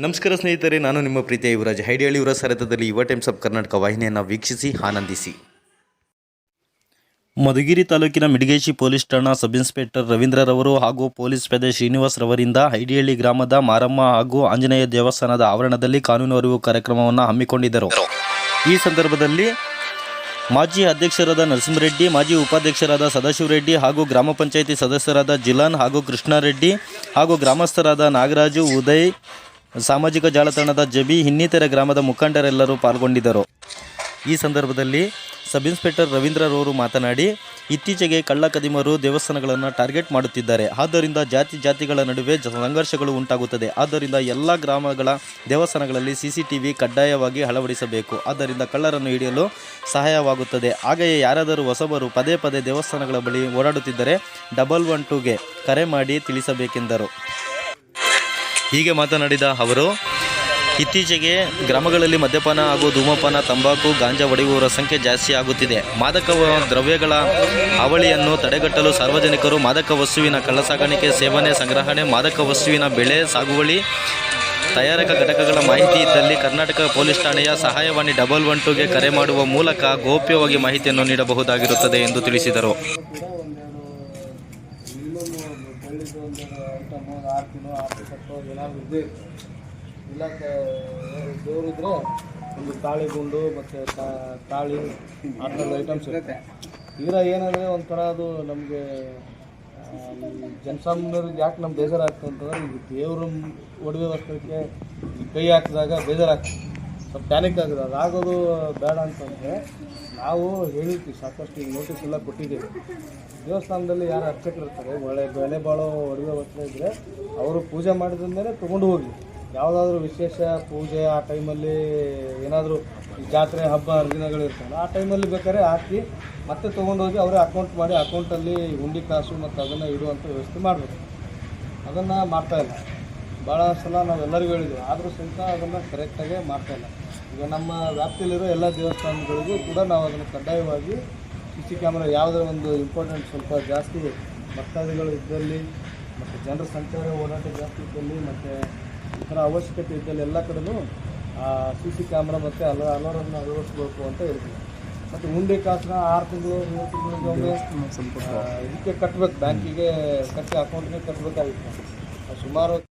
ನಮಸ್ಕಾರ ಸ್ನೇಹಿತರೆ, ನಾನು ನಿಮ್ಮ ಪ್ರೀತಿಯ ಯುವರಾಜ್. ಹೈಡಿಹಳ್ಳಿ ಯುವರಾಜ್ ಸರತದಲ್ಲಿ ಯುವ ಟೈಮ್ಸ್ ಆಫ್ ಕರ್ನಾಟಕ ವಾಹಿನಿಯನ್ನು ವೀಕ್ಷಿಸಿ ಆನಂದಿಸಿ. ಮಧುಗಿರಿ ತಾಲೂಕಿನ ಮಿಡಗೇಶಿ ಪೊಲೀಸ್ ಠಾಣಾ ಸಬ್ ಇನ್ಸ್ಪೆಕ್ಟರ್ ರವೀಂದ್ರರವರು ಹಾಗೂ ಪೊಲೀಸ್ ಪೇದೆ ಶ್ರೀನಿವಾಸ್ ರವರಿಂದ ಹೈಡಿಹಳ್ಳಿ ಗ್ರಾಮದ ಮಾರಮ್ಮ ಹಾಗೂ ಆಂಜನೇಯ ದೇವಸ್ಥಾನದ ಆವರಣದಲ್ಲಿ ಕಾನೂನು ಅರಿವು ಕಾರ್ಯಕ್ರಮವನ್ನು ಹಮ್ಮಿಕೊಂಡಿದ್ದರು. ಈ ಸಂದರ್ಭದಲ್ಲಿ ಮಾಜಿ ಅಧ್ಯಕ್ಷರಾದ ನರಸಿಂಹರೆಡ್ಡಿ, ಮಾಜಿ ಉಪಾಧ್ಯಕ್ಷರಾದ ಸದಾಶಿವರೆಡ್ಡಿ ಹಾಗೂ ಗ್ರಾಮ ಪಂಚಾಯಿತಿ ಸದಸ್ಯರಾದ ಜಿಲಾನ್ ಹಾಗೂ ಕೃಷ್ಣಾರೆಡ್ಡಿ ಹಾಗೂ ಗ್ರಾಮಸ್ಥರಾದ ನಾಗರಾಜು, ಉದಯ್, ಸಾಮಾಜಿಕ ಜಾಲತಾಣದ ಜಬಿ ಇನ್ನಿತರ ಗ್ರಾಮದ ಮುಖಂಡರೆಲ್ಲರೂ ಪಾಲ್ಗೊಂಡಿದ್ದರು. ಈ ಸಂದರ್ಭದಲ್ಲಿ ಸಬ್ ಇನ್ಸ್ಪೆಕ್ಟರ್ ರವೀಂದ್ರರವರು ಮಾತನಾಡಿ, ಇತ್ತೀಚೆಗೆ ಕಳ್ಳಕದಿಮರು ದೇವಸ್ಥಾನಗಳನ್ನು ಟಾರ್ಗೆಟ್ ಮಾಡುತ್ತಿದ್ದಾರೆ. ಆದ್ದರಿಂದ ಜಾತಿಗಳ ನಡುವೆ ಸಂಘರ್ಷಗಳು ಉಂಟಾಗುತ್ತದೆ. ಆದ್ದರಿಂದ ಎಲ್ಲ ಗ್ರಾಮಗಳ ದೇವಸ್ಥಾನಗಳಲ್ಲಿ CCTV ಕಡ್ಡಾಯವಾಗಿ ಅಳವಡಿಸಬೇಕು. ಆದ್ದರಿಂದ ಕಳ್ಳರನ್ನು ಹಿಡಿಯಲು ಸಹಾಯವಾಗುತ್ತದೆ. ಹಾಗೆಯೇ ಯಾರಾದರೂ ಹೊಸಬರು ಪದೇ ಪದೇ ದೇವಸ್ಥಾನಗಳ ಬಳಿ ಓಡಾಡುತ್ತಿದ್ದರೆ 112ಗೆ ಕರೆ ಮಾಡಿ ತಿಳಿಸಬೇಕೆಂದರು. ಹೀಗೆ ಮಾತನಾಡಿದ ಅವರು, ಇತ್ತೀಚೆಗೆ ಗ್ರಾಮಗಳಲ್ಲಿ ಮದ್ಯಪಾನ ಹಾಗೂ ಧೂಮಪಾನ, ತಂಬಾಕು, ಗಾಂಜಾ ಹೊಡೆಯುವವರ ಸಂಖ್ಯೆ ಜಾಸ್ತಿ ಆಗುತ್ತಿದೆ. ಮಾದಕ ದ್ರವ್ಯಗಳ ಹಾವಳಿಯನ್ನು ತಡೆಗಟ್ಟಲು ಸಾರ್ವಜನಿಕರು ಮಾದಕ ವಸ್ತುವಿನ ಕಳ್ಳಸಾಗಾಣಿಕೆ, ಸೇವನೆ, ಸಂಗ್ರಹಣೆ, ಮಾದಕ ವಸ್ತುವಿನ ಬೆಳೆ, ಸಾಗುವಳಿ, ತಯಾರಕ ಘಟಕಗಳ ಮಾಹಿತಿ ಇದ್ದಲ್ಲಿ ಕರ್ನಾಟಕ ಪೊಲೀಸ್ ಠಾಣೆಯ ಸಹಾಯವಾಣಿ 112ಗೆ ಕರೆ ಮಾಡುವ ಮೂಲಕ ಗೌಪ್ಯವಾಗಿ ಮಾಹಿತಿಯನ್ನು ನೀಡಬಹುದಾಗಿರುತ್ತದೆ ಎಂದು ತಿಳಿಸಿದರು. ಇಲ್ಲ ದೇವರಿದ್ರೆ ಒಂದು ತಾಳಿ ಗುಂಡು ಮತ್ತು ತಾಳಿ ಆ ಥರದ ಐಟಮ್ಸ್ ಇರುತ್ತೆ. ತೀರಾ ಏನಂದರೆ ಒಂಥರ ಅದು ನಮಗೆ ಜನಸಾಮಾನ್ಯರಿಗೆ ಯಾಕೆ ನಮ್ಮ ಬೇಜಾರಾಗ್ತದೆ ಅಂತಂದರೆ, ಈಗ ದೇವರು ಒಡವೆ ವಸ್ತ್ರಕ್ಕೆ ಕೈ ಹಾಕಿದಾಗ ಬೇಜಾರಾಗ್ತದೆ, ಸ್ವಲ್ಪ ಪ್ಯಾನಿಕ್ ಆಗಿದೆ. ಅದಾಗೋದು ಬೇಡ ಅಂತಂದರೆ ನಾವು ಹೇಳಿರ್ತೀವಿ, ಸಾಕಷ್ಟು ಈಗ ನೋಟಿಸ್ ಎಲ್ಲ ಕೊಟ್ಟಿದ್ದೀವಿ. ದೇವಸ್ಥಾನದಲ್ಲಿ ಯಾರು ಅರ್ಚಕರು ಇರ್ತಾರೆ, ಒಳ್ಳೆ ಬೆಲೆ ಬಾಳೋ ಒಡವೆ ವಸ್ತ್ರ ಇದ್ದರೆ ಅವರು ಪೂಜೆ ಮಾಡಿದ ಮೇಲೆ ತೊಗೊಂಡು ಹೋಗಿ, ಯಾವುದಾದ್ರೂ ವಿಶೇಷ ಪೂಜೆ ಆ ಟೈಮಲ್ಲಿ ಏನಾದರೂ ಜಾತ್ರೆ ಹಬ್ಬ ಹರಿದಿನಗಳಿರ್ತಾವಲ್ಲ ಆ ಟೈಮಲ್ಲಿ ಬೇಕಾದ್ರೆ ಹಾಕಿ ಮತ್ತೆ ತೊಗೊಂಡೋಗಿ ಅವರೇ ಅಕೌಂಟ್ ಮಾಡಿ ಅಕೌಂಟಲ್ಲಿ ಹುಂಡಿ ಕಾಸು ಮತ್ತು ಅದನ್ನು ಇಡುವಂಥ ವ್ಯವಸ್ಥೆ ಮಾಡಬೇಕು. ಅದನ್ನು ಮಾಡ್ತಾಯಿಲ್ಲ. ಭಾಳ ಸಲ ನಾವೆಲ್ಲರಿಗೂ ಹೇಳಿದ್ವಿ, ಆದರೂ ಸಹಿತ ಅದನ್ನು ಕರೆಕ್ಟಾಗಿ ಮಾಡ್ತಾಯಿಲ್ಲ. ಈಗ ನಮ್ಮ ವ್ಯಾಪ್ತಿಯಲ್ಲಿರೋ ಎಲ್ಲ ದೇವಸ್ಥಾನಗಳಿಗೂ ಕೂಡ ನಾವು ಅದನ್ನು ಕಡ್ಡಾಯವಾಗಿ CC ಕ್ಯಾಮ್ರಾ ಯಾವುದೇ ಒಂದು ಇಂಪಾರ್ಟೆಂಟ್ ಸ್ವಲ್ಪ ಜಾಸ್ತಿ ಭಕ್ತಾದಿಗಳು ಇದ್ದಲ್ಲಿ ಮತ್ತು ಜನರ ಸಂಚಾರ ಓಡಾಟ ಜಾಸ್ತಿ ಇದ್ದಲ್ಲಿ ಮತ್ತು ಈ ಥರ ಅವಶ್ಯಕತೆ ಇದ್ದಲ್ಲಿ ಎಲ್ಲ ಕಡೆಯೂ CC ಕ್ಯಾಮ್ರಾ ಮತ್ತು ಅಲಾರನ್ನು ಅಳವಡಿಸ್ಬೇಕು ಅಂತ ಹೇಳ್ತೀವಿ. ಮತ್ತು ಹುಂಡಿ ಕಾಸನ್ನ 6 ತಿಂಗಳು 7 ತಿಂಗಳಿಗೊಮ್ಮೆ ಇದಕ್ಕೆ ಕಟ್ಟಬೇಕು, ಬ್ಯಾಂಕಿಗೆ ಕಟ್ಟಿ ಅಕೌಂಟ್ಗೆ ಕಟ್ಟಬೇಕಾಗಿತ್ತು. ಸುಮಾರು